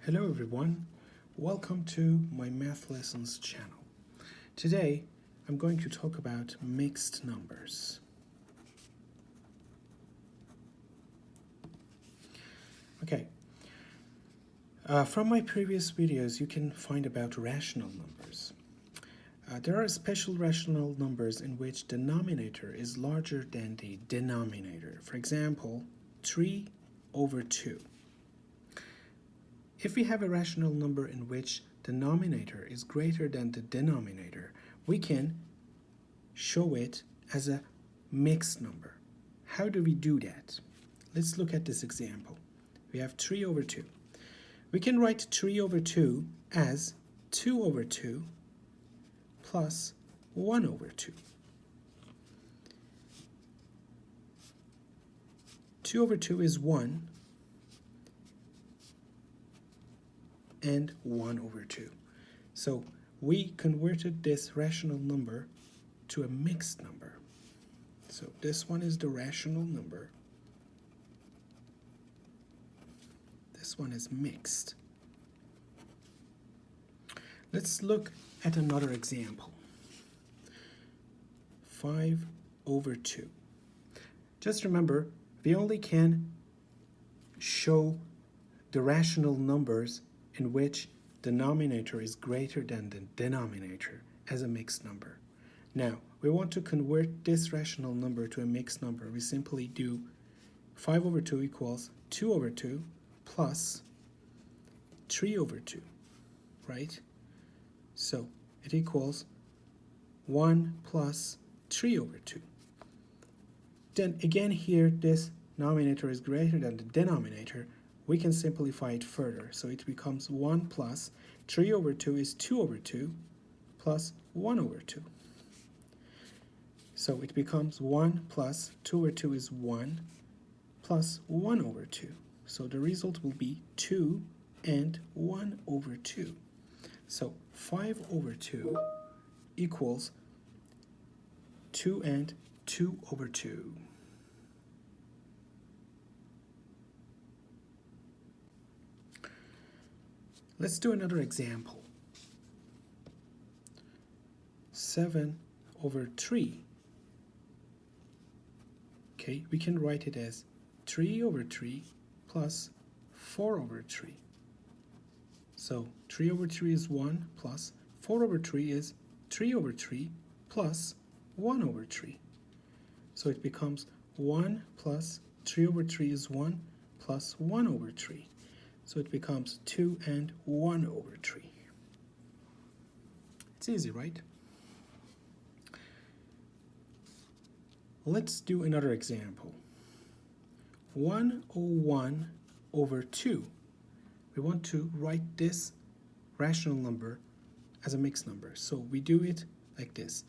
Hello everyone, welcome to my math lessons channel. Today I'm going to talk about mixed numbers. Okay, from my previous videos you can find about rational numbers. There are special rational numbers in which denominator is larger than the denominator. For example, 3 over 2. If we have a rational number in which denominator is greater than the denominator, we can show it as a mixed number. How do we do that? Let's look at this example. We have 3 over 2. We can write 3 over 2 as 2 over 2 plus 1 over 2. 2 over 2 is 1. And 1 over 2. So we converted this rational number to a mixed number. So this one is the rational number. This one is mixed. Let's look at another example. 5 over 2. Just remember, we only can show the rational numbers in which denominator is greater than the denominator as a mixed number. Now, we want to convert this rational number to a mixed number. We simply do 5 over 2 equals 2 over 2 plus 3 over 2, right? So it equals 1 plus 3 over 2. Then again here, this numerator is greater than the denominator. We can simplify it further. So it becomes 1 plus 3 over 2 is 2 over 2 plus 1 over 2. So it becomes 1 plus 2 over 2 is 1 plus 1 over 2. So the result will be 2 and 1 over 2. So 5 over 2 equals 2 and 2 over 2. Let's do another example. 7 over 3. Okay, we can write it as 3 over 3 plus 4 over 3. So 3 over 3 is 1 plus 4 over 3 is 3 over 3 plus 1 over 3. So it becomes 1 plus 3 over 3 is 1 plus 1 over 3. So it becomes 2 and 1 over 3. It's easy, right? Let's do another example. 101 over 2. We want to write this rational number as a mixed number. So we do it like this.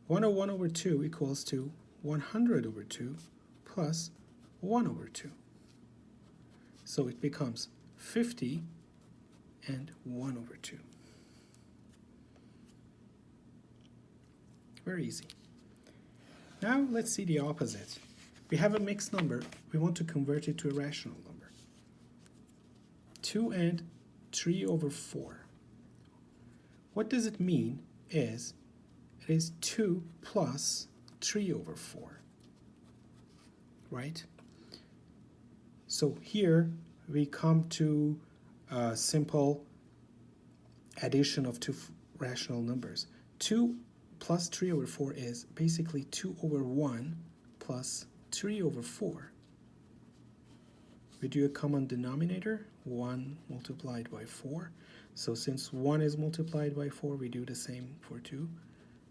101 over 2 equals to 100 over 2 plus 1 over 2. So it becomes 50 and 1 over 2. Very easy. Now let's see the opposite. We have a mixed number. We want to convert it to a rational number. 2 and 3 over 4. What does it mean is it is 2 plus 3 over 4. Right? So here we come to a simple addition of two rational numbers. 2 plus 3 over 4 is basically 2 over 1 plus 3 over 4. We do a common denominator, 1 multiplied by 4. So since 1 is multiplied by 4, we do the same for 2.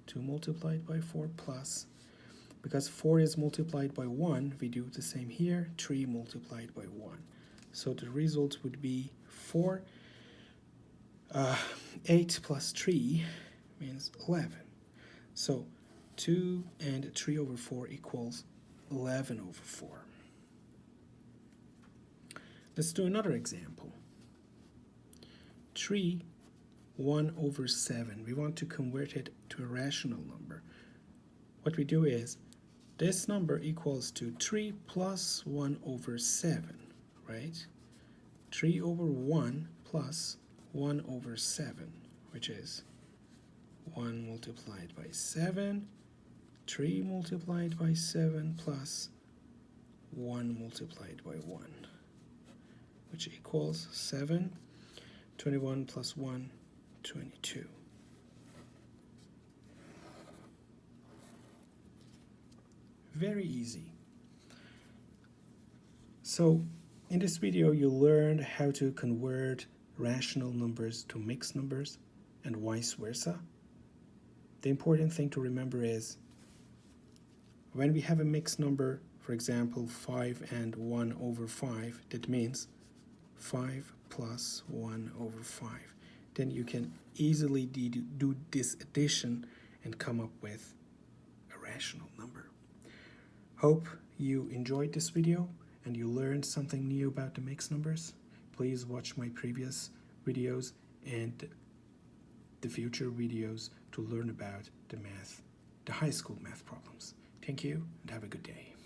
2 multiplied by 4 plus, because 4 is multiplied by 1, we do the same here, 3 multiplied by 1. So the result would be 4. 8 plus 3 means 11. So 2 and 3 over 4 equals 11 over 4. Let's do another example. 3, 1 over 7. We want to convert it to a rational number. What we do is, this number equals to 3 plus 1 over 7, right? 3 over 1 plus 1 over 7, which is 1 multiplied by 7, 3 multiplied by 7 plus 1 multiplied by 1, which equals 7. 21 plus 1, 22. Very easy. So in this video you learned how to convert rational numbers to mixed numbers and vice versa. The important thing to remember is when we have a mixed number, for example 5 and 1 over 5, that means 5 plus 1 over 5. Then you can easily do this addition and come up with a rational number. Hope you enjoyed this video and you learned something new about the mixed numbers. Please watch my previous videos and the future videos to learn about the high school math problems. Thank you and have a good day.